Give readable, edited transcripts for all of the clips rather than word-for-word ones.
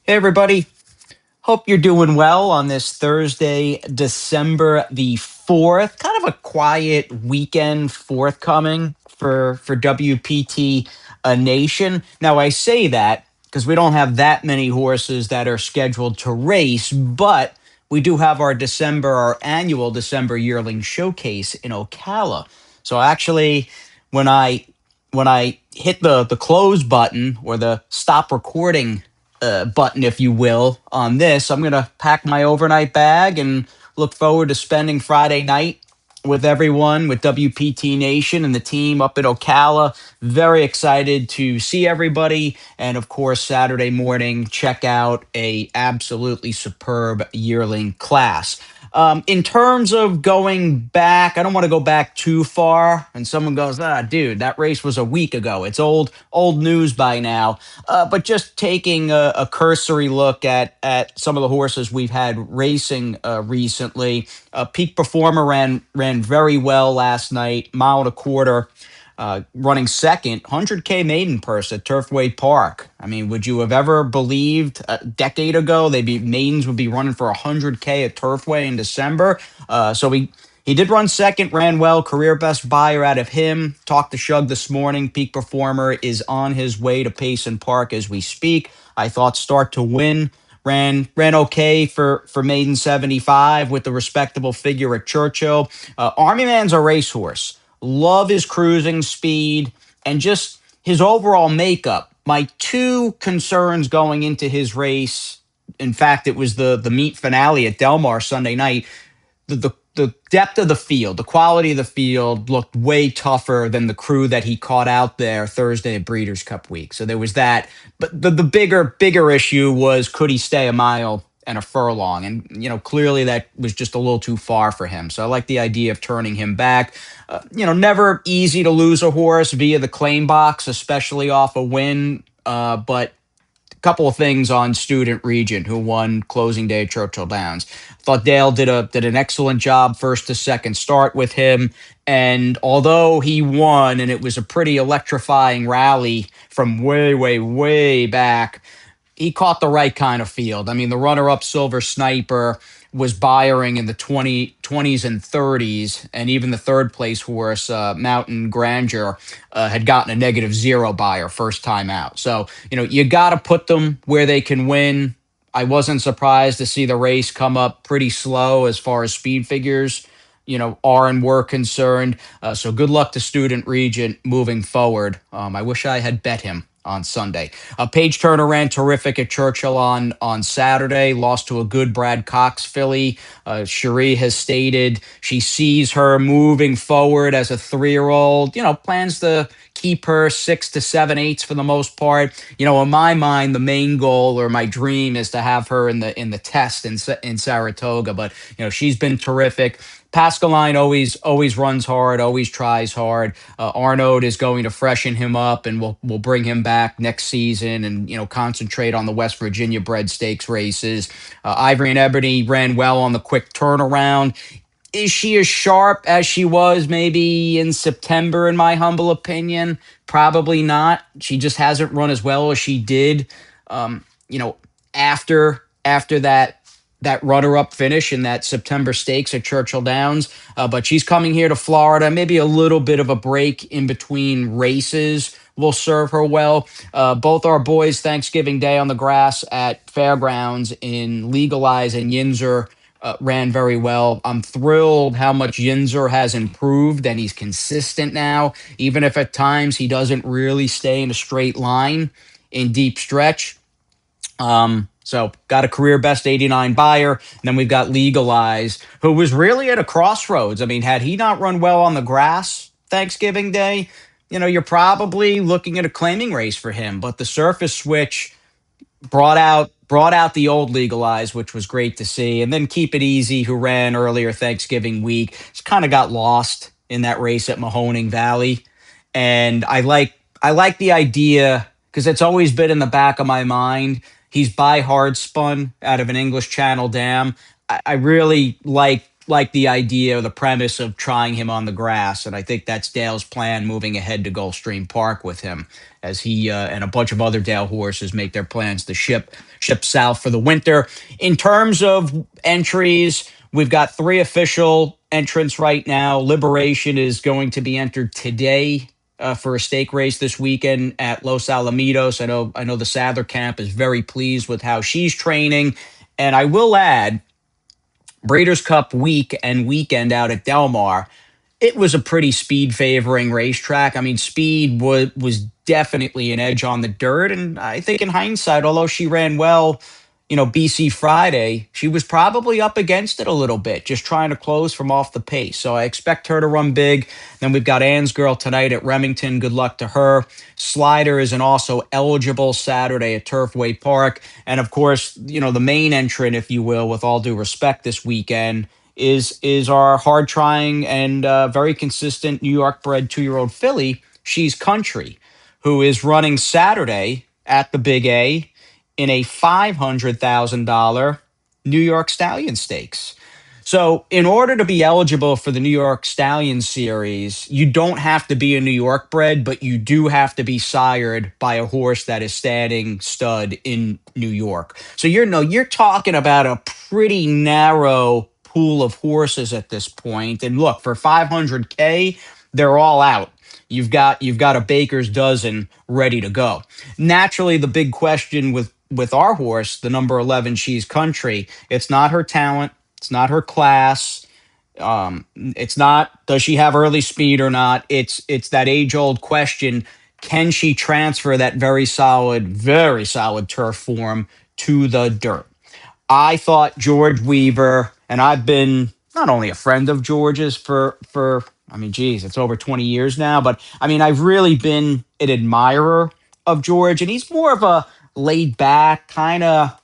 Hey, everybody. Hope you're doing well on this Thursday, December the 4th. Kind of a quiet weekend forthcoming for WPT Nation. Now, I say that because we don't have that many horses that are scheduled to race, but we do have our annual December yearling showcase in Ocala. So actually, when I when I hit the close button or the stop recording button, if you will, on this, I'm going to pack my overnight bag and look forward to spending Friday night with everyone, with WPT Nation and the team up at Ocala. Very excited to see everybody. And of course, Saturday morning, check out a absolutely superb yearling class. In terms of going back, I don't want to go back too far. And someone goes, dude, that race was a week ago. It's old news by now. But just taking a cursory look at some of the horses we've had racing recently. Peak Performer ran very well last night, mile and a quarter. Running second, 100K maiden purse at Turfway Park. I mean, would you have ever believed a decade ago maidens would be running for 100K at Turfway in December? He did run second, ran well, career best buyer out of him. Talked to Shug this morning. Peak Performer is on his way to Payson Park as we speak. I thought Start to Win ran okay for maiden 75 with the respectable figure at Churchill. Army Man's a racehorse. Love his cruising speed and just his overall makeup. My two concerns going into his race, in fact, it was the meet finale at Del Mar Sunday night. The depth of the field, the quality of the field looked way tougher than the crew that he caught out there Thursday at Breeders' Cup week. So there was that. But the bigger issue was, could he stay a mile and a furlong? And clearly that was just a little too far for him. So I like the idea of turning him back. Never easy to lose a horse via the claim box, especially off a win. But couple of things on Student Regent, who won closing day at Churchill Downs. Thought Dale did an excellent job first to second start with him. And although he won, and it was a pretty electrifying rally from way back, he caught the right kind of field. I mean, the runner-up Silver Sniper was buying in the 20s and 30s, and even the third place horse, Mountain Grandeur, had gotten a -0 buyer first time out. So, you got to put them where they can win. I wasn't surprised to see the race come up pretty slow as far as speed figures, are and were concerned. So good luck to Student Regent moving forward. I wish I had bet him on Sunday. Paige Turner ran terrific at Churchill on Saturday, lost to a good Brad Cox filly. Cherie has stated she sees her moving forward as a 3-year-old, plans to keep her 6 to 7/8 for the most part. In my mind, the main goal or my dream is to have her in the test in Saratoga. But she's been terrific. Pascaline always runs hard, always tries hard. Arnaud is going to freshen him up, and we'll bring him back next season, and concentrate on the West Virginia bred stakes races. Ivory and Ebony ran well on the quick turnaround. Is she as sharp as she was maybe in September, in my humble opinion? Probably not. She just hasn't run as well as she did, um, you know, after that runner-up finish in that September stakes at Churchill Downs. But she's coming here to Florida. Maybe a little bit of a break in between races will serve her well. Both our boys Thanksgiving Day on the grass at Fairgrounds in Legalize and Yinzer ran very well. I'm thrilled how much Yinzer has improved, and he's consistent now, even if at times he doesn't really stay in a straight line in deep stretch. So got a career best 89 buyer. And then we've got Legalize, who was really at a crossroads. I mean, had he not run well on the grass Thanksgiving Day, you're probably looking at a claiming race for him. But the surface switch brought out the old Legalize, which was great to see. And then Keep It Easy, who ran earlier Thanksgiving week, just kind of got lost in that race at Mahoning Valley. And I like the idea because it's always been in the back of my mind. He's by hard spun out of an English Channel dam. I really like like the idea or the premise of trying him on the grass, and I think that's Dale's plan moving ahead to Gulfstream Park with him, as he and a bunch of other Dale horses make their plans to ship south for the winter. In terms of entries, we've got three official entrants right now. Liberation is going to be entered today for a stake race this weekend at Los Alamitos. I know the Sadler camp is very pleased with how she's training, and I will add, Breeders' Cup week and weekend out at Del Mar, it was a pretty speed favoring racetrack. I mean, speed was definitely an edge on the dirt, and I think in hindsight, although she ran well, BC Friday, she was probably up against it a little bit, just trying to close from off the pace. So I expect her to run big. Then we've got Ann's Girl tonight at Remington. Good luck to her. Slider is an also eligible Saturday at Turfway Park. And of course, the main entrant, if you will, with all due respect this weekend, is our hard trying and very consistent New York bred 2-year-old filly. She's Country, who is running Saturday at the Big A in a $500,000 New York Stallion Stakes. So, in order to be eligible for the New York Stallion Series, you don't have to be a New York bred, but you do have to be sired by a horse that is standing stud in New York. So you're talking about a pretty narrow pool of horses at this point. And look, for 500K, they're all out. You've got a baker's dozen ready to go. Naturally, the big question with our horse, the number 11, She's Country, it's not her talent, it's not her class. It's not, does she have early speed or not? It's that age old question: can she transfer that very solid turf form to the dirt? I thought George Weaver, and I've been not only a friend of George's for I mean, geez, it's over 20 years now, but I mean, I've really been an admirer of George, and he's more of a laid back, kind of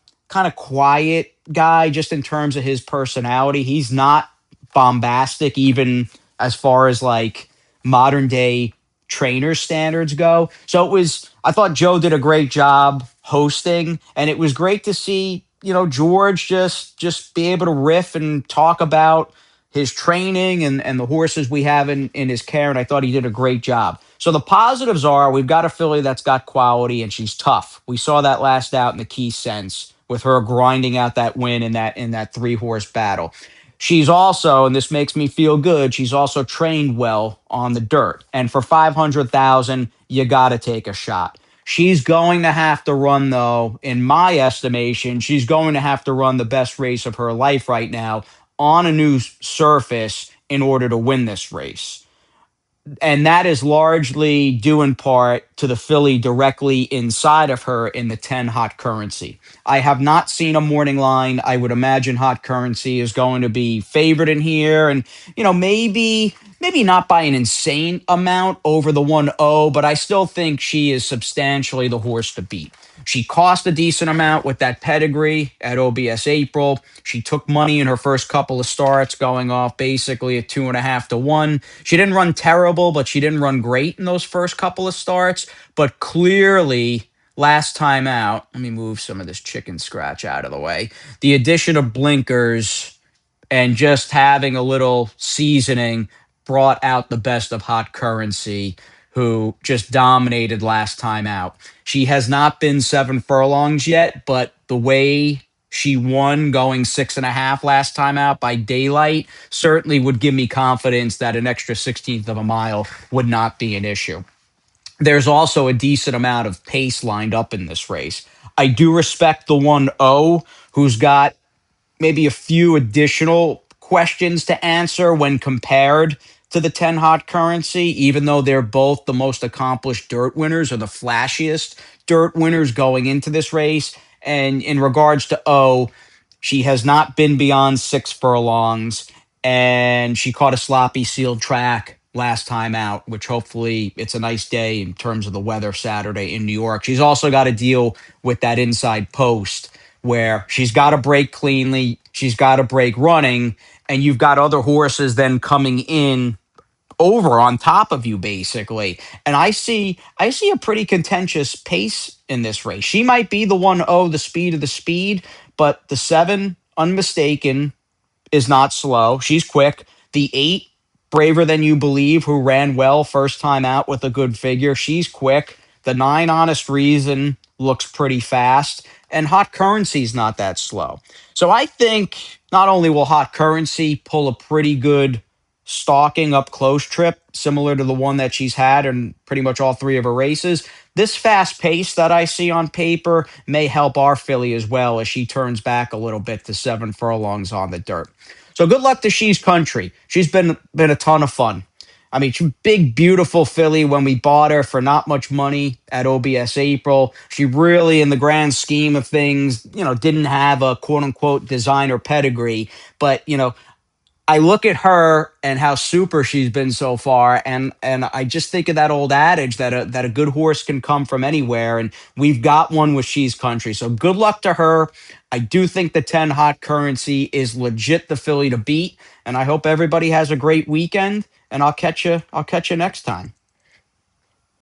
quiet guy, just in terms of his personality. He's not bombastic, even as far as like modern day trainer standards go. So I thought Joe did a great job hosting, and it was great to see, George just be able to riff and talk about his training and the horses we have in his care. And I thought he did a great job. So the positives are, we've got a filly that's got quality and she's tough. We saw that last out in the Key Sense with her grinding out that win in that 3-horse battle. She's also, and this makes me feel good, she's also trained well on the dirt. And for 500,000, you got to take a shot. She's going to have to run, though, in my estimation, she's going to have to run the best race of her life right now on a new surface in order to win this race. And that is largely due in part to the filly directly inside of her in the 10 Hot Currency. I have not seen a morning line. I would imagine Hot Currency is going to be favored in here, and maybe not by an insane amount over the 1-0, but I still think she is substantially the horse to beat. She cost a decent amount with that pedigree at OBS April. She took money in her first couple of starts, going off basically at 2.5 to 1. She didn't run terrible, but she didn't run great in those first couple of starts. But clearly, last time out, let me move some of this chicken scratch out of the way. The addition of blinkers and just having a little seasoning brought out the best of Hot Currency, who just dominated last time out. She has not been 7 furlongs yet, but the way she won going 6.5 last time out by daylight certainly would give me confidence that an extra 16th of a mile would not be an issue. There's also a decent amount of pace lined up in this race. I do respect the 1-0, who's got maybe a few additional questions to answer when compared to the 10 Hot Currency, even though they're both the most accomplished dirt winners or the flashiest dirt winners going into this race. And in regards to O, she has not been beyond 6 furlongs, and she caught a sloppy sealed track last time out, which hopefully it's a nice day in terms of the weather Saturday in New York. She's also got to deal with that inside post where she's got to break cleanly, she's got to break running, and you've got other horses then coming in over on top of you basically. And I see a pretty contentious pace in this race. She might be the 1-0, the speed of the speed, but the 7, Unmistaken, is not slow. She's quick. The 8, Braver Than You Believe, who ran well first time out with a good figure. She's quick. The 9, Honest Reason, looks pretty fast. And Hot Currency's not that slow. So I think not only will Hot Currency pull a pretty good stalking up close trip, similar to the one that she's had in pretty much all 3 of her races, this fast pace that I see on paper may help our filly as well as she turns back a little bit to 7 furlongs on the dirt. So good luck to She's Country. She's been a ton of fun. I mean, she's a big, beautiful filly when we bought her for not much money at OBS April. She really, in the grand scheme of things, didn't have a quote unquote designer pedigree. But, I look at her and how super she's been so far, and I just think of that old adage that a good horse can come from anywhere, and we've got one with She's Country. So good luck to her. I do think the 10 Hot Currency is legit the filly to beat, and I hope everybody has a great weekend. And I'll catch you. I'll catch you next time.